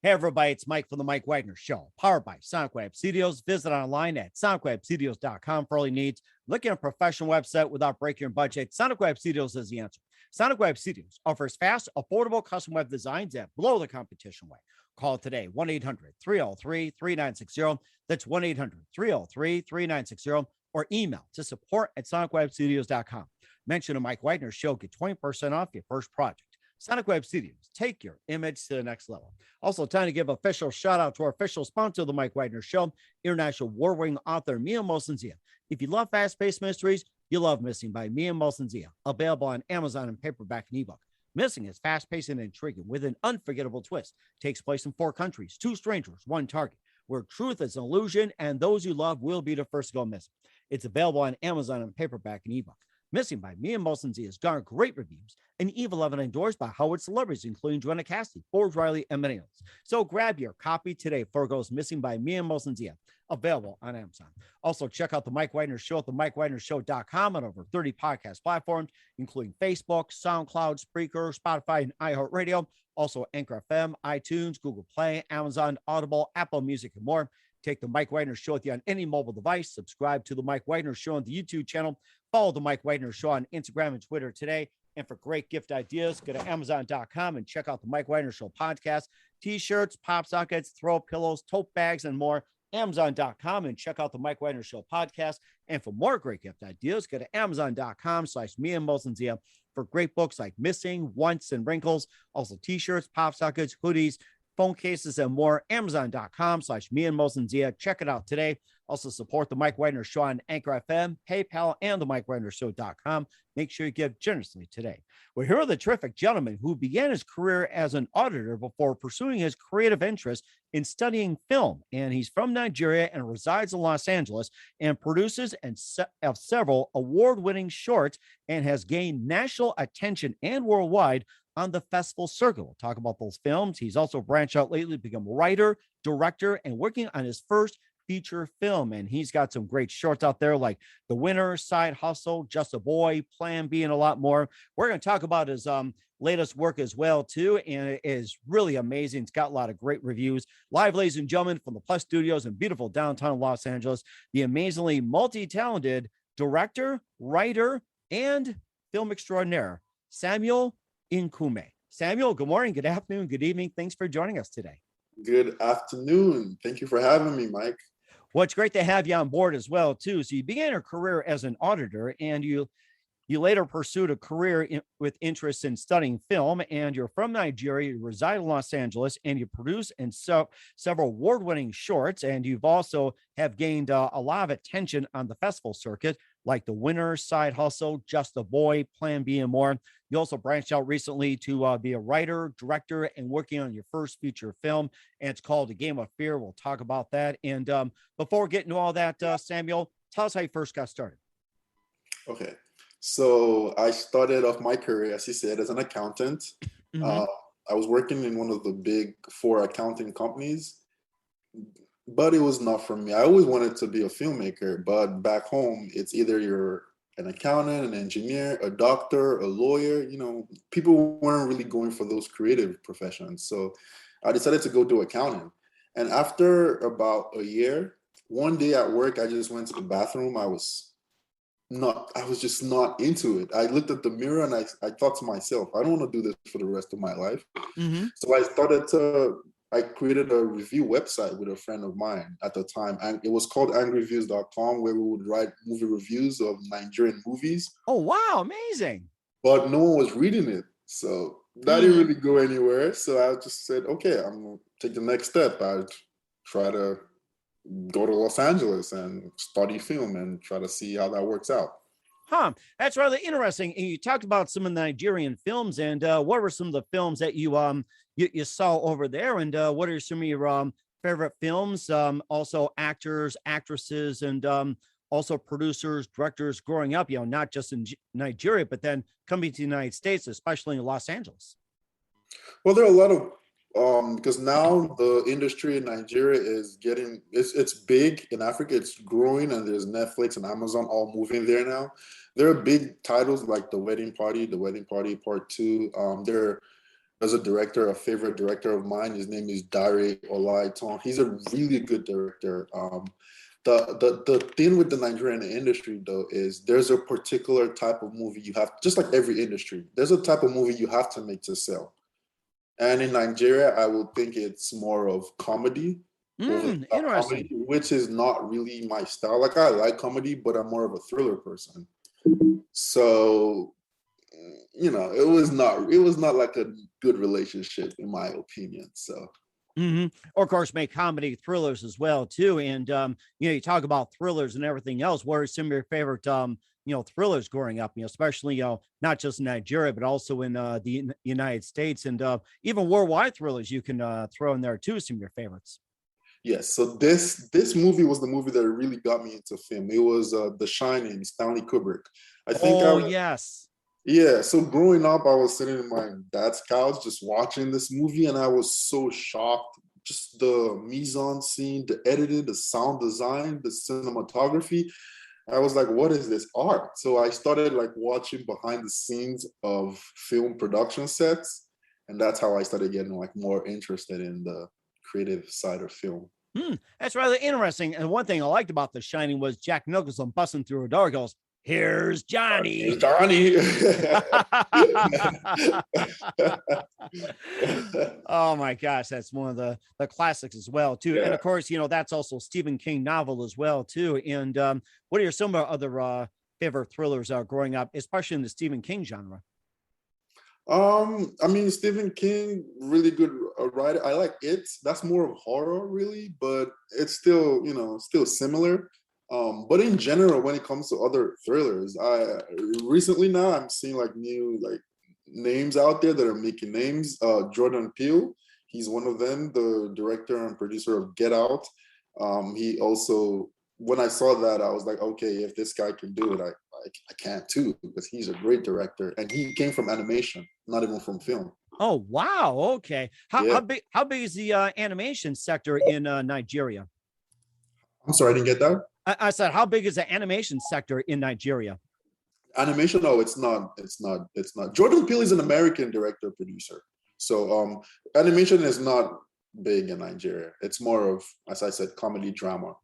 Hey, everybody, it's Mike from the Mike Wagner Show, powered by Sonic Web Studios. Visit online at sonicwebstudios.com for all your needs. Looking at a professional website without breaking your budget, Sonic Web Studios is the answer. Sonic Web Studios offers fast, affordable custom web designs that blow the competition away. Call today, 1-800-303-3960. That's 1-800-303-3960. Or email to support@sonicwebstudios.com. Mention the Mike Wagner Show, get 20% off your first project. Sonic Web Studios, take your image to the next level. Also, time to give official shout out to our official sponsor of the Mike Wagner Show, international award-winning author Mia Mosensia. If you love fast-paced mysteries, you love Missing by Mia Mosensia. Available on Amazon in paperback and ebook. Missing is fast-paced and intriguing with an unforgettable twist. Takes place in 4 countries, 2 strangers, 1 target, where truth is an illusion and those you love will be the first to go missing. It's available on Amazon in paperback and ebook. Missing by Mia Mosensia has garnered great reviews and even endorsed by Howard celebrities, including Joanna Cassidy, Forbes Riley, and many others. So grab your copy today before it goes missing by Mia Mosensia, available on Amazon. Also, check out the Mike Wagner Show at themikewagnershow.com on over 30 podcast platforms, including Facebook, SoundCloud, Spreaker, Spotify, and iHeartRadio. Also, Anchor FM, iTunes, Google Play, Amazon, Audible, Apple Music, and more. Take the Mike Wagner Show with you on any mobile device. Subscribe to the Mike Wagner Show on the YouTube channel. Follow the Mike Wagner Show on Instagram and Twitter today. And for great gift ideas, go to Amazon.com and check out the Mike Wagner Show podcast. T-shirts, pop sockets, throw pillows, tote bags, and more. Amazon.com and check out the Mike Wagner Show podcast. And for more great gift ideas, go to Amazon.com/Mia Mosensia for great books like Missing, Once, and Wrinkles. Also T-shirts, pop sockets, hoodies, phone cases, and more. Amazon.com/Mia Mosensia. Check it out today. Also support the Mike Wagner Show on Anchor FM, PayPal, and the MikeWagnerShow.com. Make sure you give generously today. Well, here are the terrific gentleman who began his career as an auditor before pursuing his creative interest in studying film. And he's from Nigeria and resides in Los Angeles and produces several award-winning shorts and has gained national attention and worldwide on the festival circuit. We'll talk about those films. He's also branched out lately to become a writer, director, and working on his first feature film. And he's got some great shorts out there like The Winner, Side Hustle, Just a Boy, Plan B, and a lot more. We're going to talk about his latest work as well, too. And it is really amazing. It's got a lot of great reviews. Live, ladies and gentlemen, from the Plus Studios in beautiful downtown Los Angeles, the amazingly multi-talented director, writer, and film extraordinaire, Samuel Nkwume. Samuel, good morning, good afternoon, good evening. Thanks for joining us today. Good afternoon. Thank you for having me, Mike. Well, it's great to have you on board as well, too. So you began your career as an auditor, and you later pursued a career with interest in studying film, and you're from Nigeria, you reside in Los Angeles, and you produce and several award-winning shorts, and you've also have gained a lot of attention on the festival circuit, like The Winner, Side Hustle, Just a Boy, Plan B, and more. You also branched out recently to be a writer, director, and working on your first feature film, and it's called A Game of Fear. We'll talk about that. And before getting to all that, Samuel, tell us how you first got started. Okay. So I started off my career, as you said, as an accountant. Mm-hmm. I was working in one of the big 4 accounting companies, but it was not for me. I always wanted to be a filmmaker, but back home, it's either you're an accountant, an engineer, a doctor, a lawyer. You know, people weren't really going for those creative professions. So I decided to go do accounting. And after about a year, one day at work, I just went to the bathroom. I was just not into it. I looked at the mirror and I thought to myself, I don't want to do this for the rest of my life. Mm-hmm. So I created a review website with a friend of mine at the time, and it was called angryreviews.com, where we would write movie reviews of Nigerian movies. Oh, wow. Amazing. But no one was reading it. So that didn't really go anywhere. So I just said, okay, I'm going to take the next step. I'd try to go to Los Angeles and study film and try to see how that works out. That's rather interesting. And you talked about some of the Nigerian films, and what were some of the films that you saw over there, and what are some of your favorite films? Also actors, actresses, and also producers, directors growing up, not just in Nigeria, but then coming to the United States, especially in Los Angeles. Well, there are a lot of because now the industry in Nigeria is it's big in Africa. It's growing, and there's Netflix and Amazon all moving there now. There are big titles like The Wedding Party Part 2. There are As a director, a favorite director of mine. His name is Dare Olaitan. He's a really good director. The thing with the Nigerian industry though is there's a particular type of movie you have, just like every industry, there's a type of movie you have to make to sell. And in Nigeria, I would think it's more of comedy, over the top Interesting. comedy, which is not really my style. Like I like comedy, but I'm more of a thriller person. So, it was not like a good relationship in my opinion. So Or of course, make comedy thrillers as well too. And you talk about thrillers and everything else. What are some of your favorite thrillers growing up? Especially not just in Nigeria, but also in the United States and even worldwide thrillers. You can throw in there too. Some of your favorites. yes, so this movie was the movie that really got me into film. It was The Shining, Stanley Kubrick. I think I Oh was yes. Yeah, so growing up, I was sitting in my dad's couch just watching this movie, and I was so shocked. Just the mise en scene, the editing, the sound design, the cinematography. I was like, what is this art? So I started like watching behind the scenes of film production sets, and that's how I started getting like more interested in the creative side of film. That's rather interesting. And one thing I liked about The Shining was Jack Nicholson busting through a door goes, "Here's Here's Johnny." Johnny. Oh my gosh, that's one of the classics as well too. And Yeah. of course, that's also Stephen King novel as well too. And what are some other favorite thrillers growing up, especially in the Stephen King genre? I mean, Stephen King, really good writer. I like it. That's more of horror, really, but it's still, still similar. But in general, when it comes to other thrillers, I recently now I'm seeing like new like names out there that are making names. Jordan Peele, he's one of them, the director and producer of Get Out. He also, when I saw that, I was like, okay, if this guy can do it, I can too, because he's a great director, and he came from animation, not even from film. Oh wow, okay. How Yeah, how big is the animation sector in Nigeria? I'm sorry, I didn't get that. I said, how big is the animation sector in Nigeria? Animation? No, it's not. It's not. It's not. Jordan Peele is an American director producer, so animation is not big in Nigeria. It's more of, as I said, comedy drama.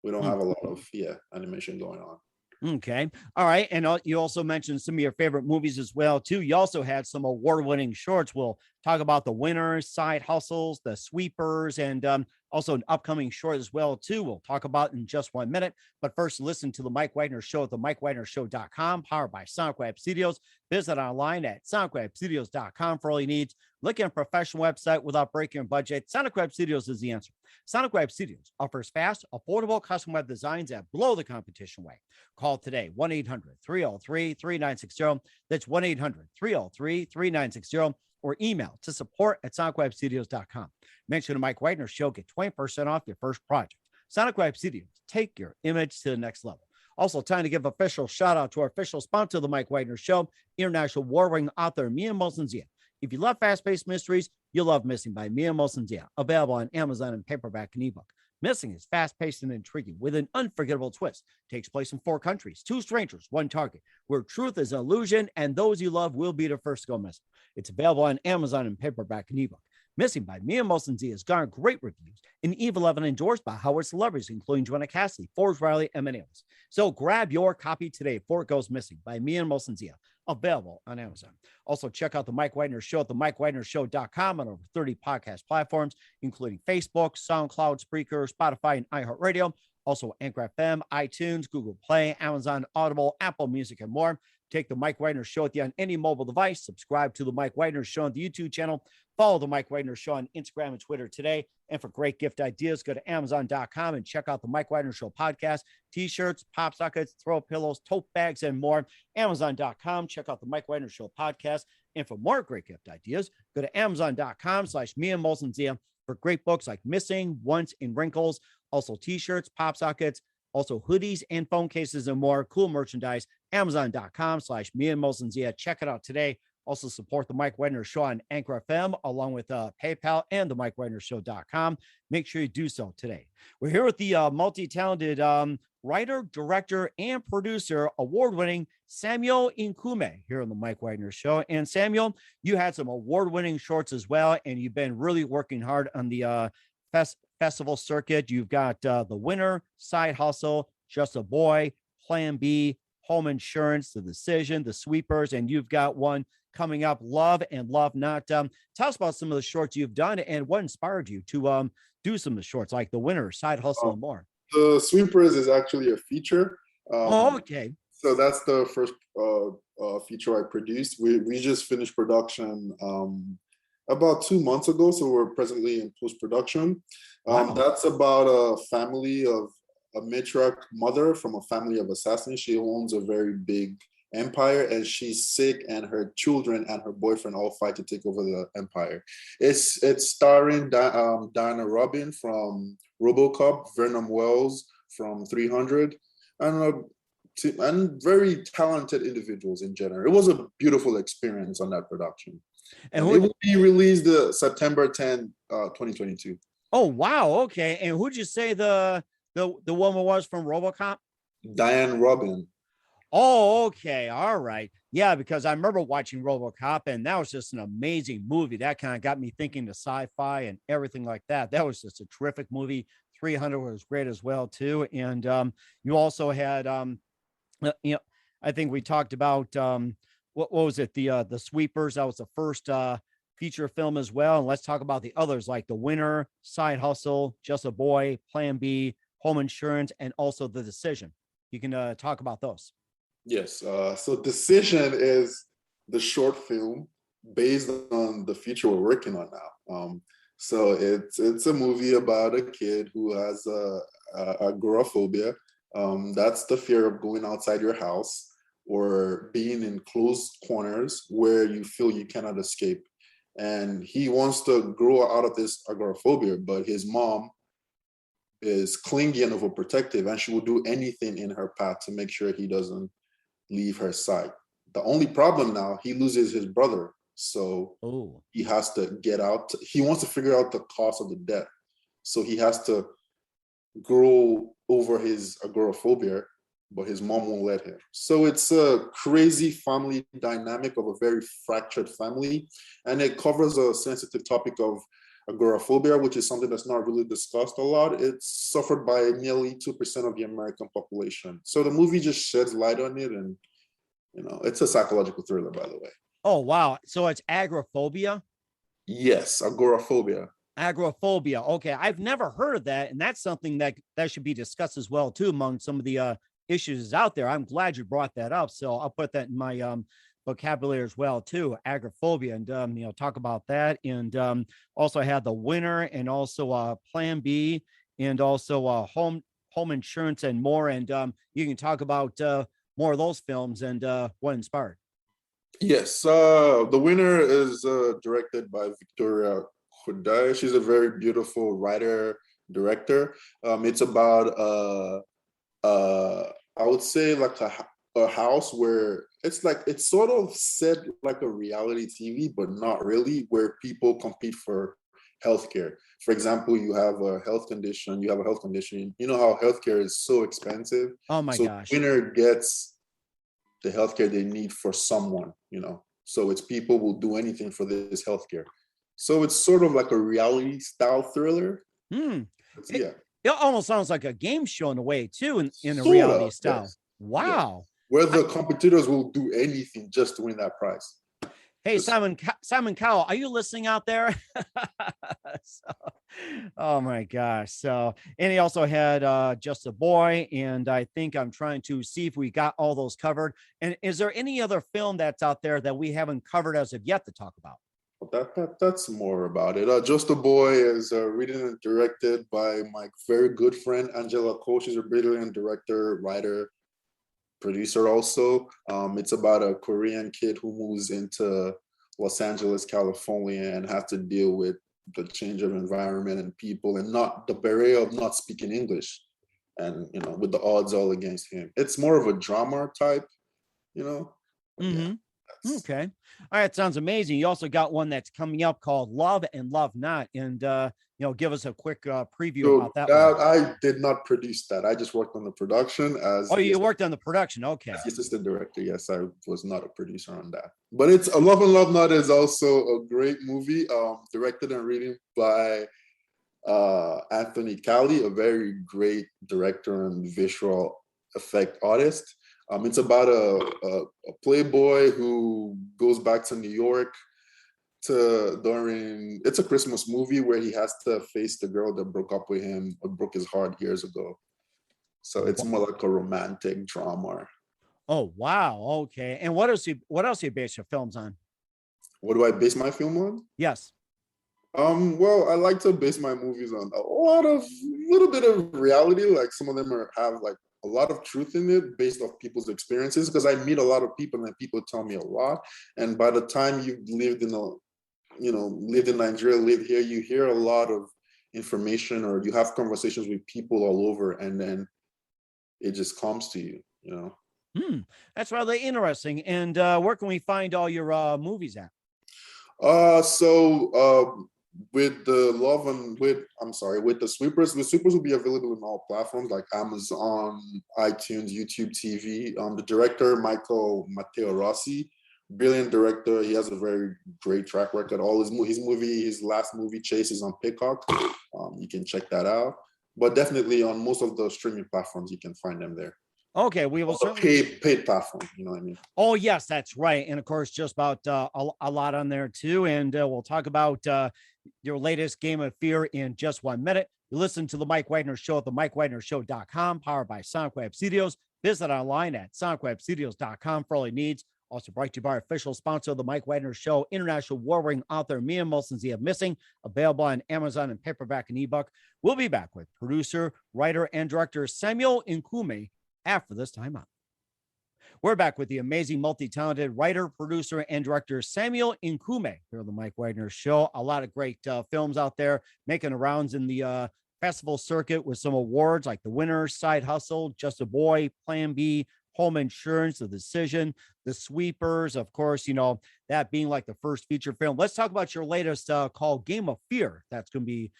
We don't Hmm. have a lot of animation going on. Okay. All right. And you also mentioned some of your favorite movies as well, too. You also had some award-winning shorts. We'll talk about the winners, side hustles, the sweepers, and also an upcoming short as well, too. We'll talk about in just 1 minute. But first, listen to the Mike Wagner Show at the MikeWagnerShow.com, powered by Sonic Web Studios. Visit online at SonicWebStudios.com for all you need. Look at a professional website without breaking your budget. Sonic Web Studios is the answer. Sonic Web Studios offers fast, affordable custom web designs that blow the competition away. Call today, 1-800-303-3960. That's 1-800-303-3960. Or email to support@sonicwebstudios.com. Mention the Mike Wagner Show, get 20% off your first project. Sonic Web Studios, take your image to the next level. Also, time to give official shout out to our official sponsor of the Mike Wagner Show, international war-winning author Mia Mosensia. If you love fast-paced mysteries, you'll love Missing by Mia Mosensia, available on Amazon in paperback and ebook. Missing is fast-paced and intriguing with an unforgettable twist. Takes place in 4 countries, 2 strangers, 1 target, where truth is an illusion and those you love will be the first to go missing. It's available on Amazon in paperback and ebook. Missing by Mia Mosensia has garnered great reviews and even endorsed by Howard celebrities, including Joanna Cassidy, Forbes Riley, and many others. So grab your copy today before it goes missing by Mia Mosensia, available on Amazon. Also, check out the Mike Wagner Show at the MikeWagnerShow.com on over 30 podcast platforms, including Facebook, SoundCloud, Spreaker, Spotify, and iHeartRadio. Also, Anchor FM, iTunes, Google Play, Amazon Audible, Apple Music, and more. Take the Mike Wagner Show with you on any mobile device. Subscribe to the Mike Wagner Show on the YouTube channel. Follow the Mike Wagner Show on Instagram and Twitter today. And for great gift ideas, go to Amazon.com and check out the Mike Wagner Show podcast, t-shirts, pop sockets, throw pillows, tote bags, and more. Amazon.com. Check out the Mike Wagner Show podcast. And for more great gift ideas, go to Amazon.com/Mia Mosensia for great books like Missing, Once, and Wrinkles. Also t-shirts, pop sockets, also hoodies and phone cases and more cool merchandise. Amazon.com/Mia Mosensia. Check it out today. Also support the Mike Wagner Show on Anchor FM, along with PayPal and the MikeWagnerShow.com. Make sure you do so today. We're here with the multi-talented writer, director, and producer, award-winning Samuel Nkwume here on the Mike Wagner Show. And Samuel, you had some award-winning shorts as well, and you've been really working hard on the festival circuit. You've got The Winner, Side Hustle, Just a Boy, Plan B, Home Insurance, The Decision, The Sweepers, and you've got one coming up, Love and Love Not. Tell us about some of the shorts you've done and what inspired you to do some of the shorts, like The Winner, Side Hustle, and more. The Sweepers is actually a feature. Okay. So that's the first feature I produced. We just finished production about 2 months ago, so we're presently in post-production. Wow. That's about a family of a matriarch mother from a family of assassins. She owns a very big empire, and she's sick, and her children and her boyfriend all fight to take over the empire. It's starring Diana Robin from RoboCop, Venom Wells from 300, and very talented individuals in general. It was a beautiful experience on that production. And it will be released September 10, 2022. Oh, wow. Okay. And who'd you say the woman was from RoboCop? Diane Robin. Oh, okay. All right. Yeah, because I remember watching RoboCop, and that was just an amazing movie. That kind of got me thinking to sci-fi and everything like that. That was just a terrific movie. 300 was great as well, too. And you also had, I think we talked about, what was it? The Sweepers. That was the first feature film as well. And let's talk about the others, like The Winner, Side Hustle, Just a Boy, Plan B, Home Insurance, and also The Decision. You can talk about those. Yes. So Decision is the short film based on the feature we're working on now. So it's a movie about a kid who has agoraphobia. That's the fear of going outside your house or being in closed corners where you feel you cannot escape. And he wants to grow out of this agoraphobia, but his mom is clingy and overprotective, and she will do anything in her path to make sure he doesn't leave her side. The only problem now, he loses his brother. So he has to get out. He wants to figure out the cause of the death. So he has to grow over his agoraphobia, but his mom won't let him. So it's a crazy family dynamic of a very fractured family. And it covers a sensitive topic of agoraphobia, which is something that's not really discussed a lot. It's suffered by nearly 2% of the American population. So the movie just sheds light on it. And, it's a psychological thriller, by the way. Oh, wow. So it's agoraphobia? Yes, agoraphobia. Agoraphobia. Okay. I've never heard of that. And that's something that should be discussed as well, too, among some of the issues out there. I'm glad you brought that up. So I'll put that in my vocabulary as well, too. Agoraphobia, and talk about that. And also had The Winner, and also Plan B, and also home insurance, and more. And you can talk about more of those films and what inspired. Yes, The Winner is directed by Victoria Kudai. She's a very beautiful writer, director. It's about I would say like a house where it's sort of set like a reality TV, but not really, where people compete for healthcare. For example, you have a health condition. You know how healthcare is so expensive. Oh my gosh. The winner gets the healthcare they need for someone, So it's people will do anything for this healthcare. So it's sort of like a reality style thriller. Yeah. It almost sounds like a game show in a way, too, in a reality style. Yes. Wow. Yeah. Where the competitors will do anything just to win that prize. Hey, Simon Cowell, are you listening out there? Oh my gosh. So, and he also had Just a Boy, and I think I'm trying to see if we got all those covered. And is there any other film that's out there that we haven't covered as of yet to talk about? That's more about it. Just a Boy is written and directed by my very good friend Angela Cole. She's a brilliant director, writer, producer also. It's about a Korean kid who moves into Los Angeles, California, and has to deal with the change of environment and people, and not the barrier of not speaking English, and with the odds all against him. It's more of a drama type, Mm-hmm. Okay. All right. Sounds amazing. You also got one that's coming up called Love and Love Not. And, give us a quick preview So about that one. that I did not produce that. I just worked on the production as Oh, you worked on the production. as Okay. the assistant director. Yes, I was not a producer on that. But it's A Love and Love Not is also a great movie, directed and written by Anthony Cali, a very great director and visual effect artist. It's about a playboy who goes back to New York it's a Christmas movie where he has to face the girl that broke up with him or broke his heart years ago. So it's more like a romantic drama. Oh, wow. Okay. And what else you base your films on? What do I base my film on? Yes. Well, I like to base my movies on a little bit of reality. Like some of them have like a lot of truth in it based off people's experiences. Because I meet a lot of people and people tell me a lot. And by the time you've lived in Nigeria, lived here, you hear a lot of information or you have conversations with people all over, and then it just comes to you. That's rather interesting. And where can we find all your movies at? So with the love and with the sweepers will be available in all platforms like Amazon, iTunes, YouTube TV. The director Michael Matteo Rossi, brilliant director. He has a very great track record. All his last movie Chase is on Peacock. You can check that out. But definitely on most of the streaming platforms, you can find them there. Okay, we will certainly paid platform. You know what I mean? Oh, yes, that's right. And of course, just about a lot on there too. And we'll talk about your latest Game of Fear in just 1 minute. You listen to the Mike Wagner Show at the MikeWagnerShow.com, powered by Sonic Web Studios. Visit online at SonicWebStudios.com for all your needs. Also brought to you by our official sponsor of the Mike Wagner Show, international war-wearing author Mia Molson Zia Missing, available on Amazon and paperback and ebook. We'll be back with producer, writer, and director Samuel Nkwume after this time out. We're back with the amazing, multi-talented writer, producer, and director Samuel Nkwume here on the Mike Wagner Show. A lot of great films out there making the rounds in the festival circuit with some awards like The Winner, Side Hustle, Just a Boy, Plan B, Home Insurance, The Decision, The Sweepers, of course, that being like the first feature film. Let's talk about your latest called Game of Fear. That's going to be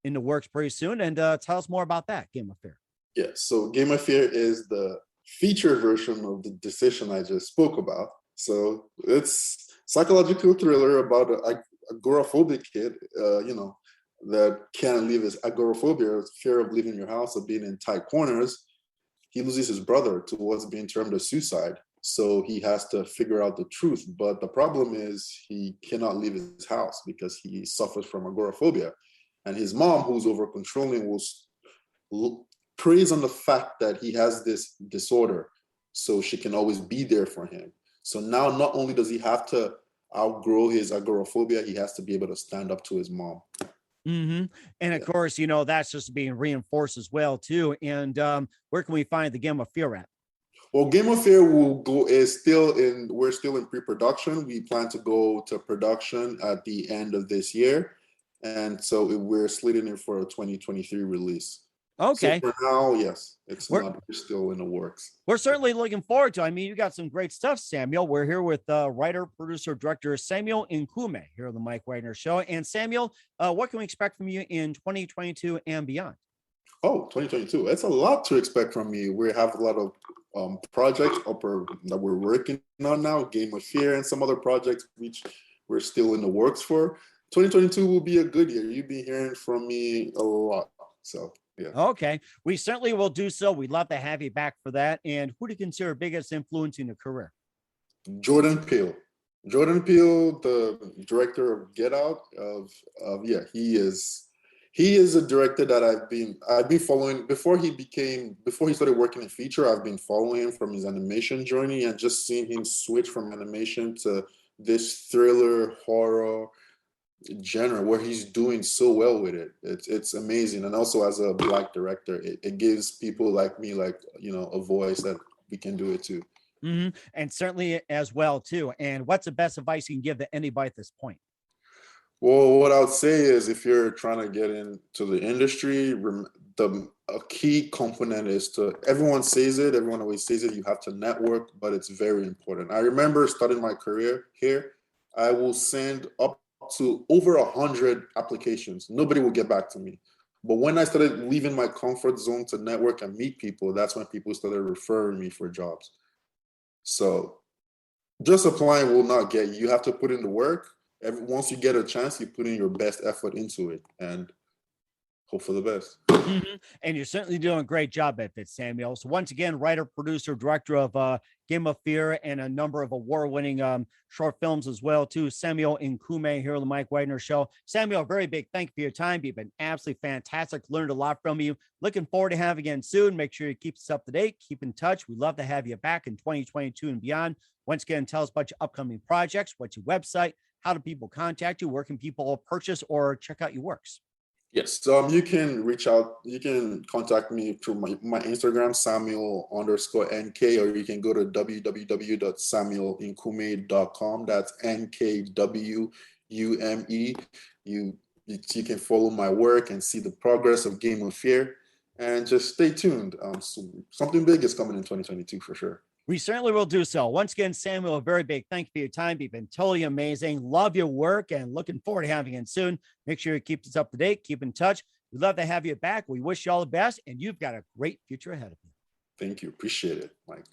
in the works pretty soon. And tell us more about that, Game of Fear. Yeah, so Game of Fear is the feature version of The Decision I just spoke about. So it's psychological thriller about a agoraphobic kid, that can't leave his agoraphobia, fear of leaving your house or being in tight corners. He loses his brother towards being termed a suicide. So he has to figure out the truth. But the problem is he cannot leave his house because he suffers from agoraphobia. And his mom, who's over controlling, preys on the fact that he has this disorder so she can always be there for him. So now not only does he have to outgrow his agoraphobia, he has to be able to stand up to his mom. Mm-hmm. And of course, that's just being reinforced as well too. And where can we find the Game of Fear at? Well, Game of Fear we're still in pre-production. We plan to go to production at the end of this year. And so we're slating it for a 2023 release. Okay. So for now, yes, we're still in the works. We're certainly looking forward to it. I mean, you got some great stuff, Samuel. We're here with writer, producer, director Samuel Nkwume here on the Mike Wagner Show. And Samuel, what can we expect from you in 2022 and beyond? Oh, 2022. It's a lot to expect from me. We have a lot of projects that we're working on now, Game of Fear and some other projects which we're still in the works for. 2022 will be a good year. You'll be hearing from me a lot. So yeah. Okay. We certainly will do so. We'd love to have you back for that. And who do you consider biggest influence in your career? Jordan Peele. Jordan Peele, the director of Get Out, he is a director that I've been following before he started working in feature. I've been following him from his animation journey and just seeing him switch from animation to this thriller horror genre where he's doing so well with it. It's amazing. And also as a Black director, it gives people like me a voice that we can do it too. Mm-hmm. And certainly as well too. And what's the best advice you can give to anybody at this point? Well, what I would say is if you're trying to get into the industry, a key component is to, everyone says it, everyone always says it, you have to network, but it's very important. I remember starting my career here, I will send up to over 100 applications. Nobody will get back to me. But when I started leaving my comfort zone to network and meet people, that's when people started referring me for jobs. So just applying will not get you. You have to put in the work. Once you get a chance, you put in your best effort into it and hope for the best. And you're certainly doing a great job at it, Samuel. So once again, writer, producer, director of Game of Fear and a number of award-winning short films as well, too. Samuel Nkwume here on the Mike Wagner Show. Samuel, very big thank you for your time. You've been absolutely fantastic. Learned a lot from you. Looking forward to having you again soon. Make sure you keep us up to date. Keep in touch. We'd love to have you back in 2022 and beyond. Once again, tell us about your upcoming projects. What's your website? How do people contact you? Where can people purchase or check out your works? Yes, you can reach out. You can contact me through my Instagram, Samuel_NK, or you can go to www.samuelnkwume.com. That's NKWUME. You can follow my work and see the progress of Game of Fear, and just stay tuned. So something big is coming in 2022 for sure. We certainly will do so. Once again, Samuel, a very big thank you for your time. You've been totally amazing. Love your work and looking forward to having you in soon. Make sure you keep us up to date. Keep in touch. We'd love to have you back. We wish you all the best, and you've got a great future ahead of you. Thank you. Appreciate it, Mike.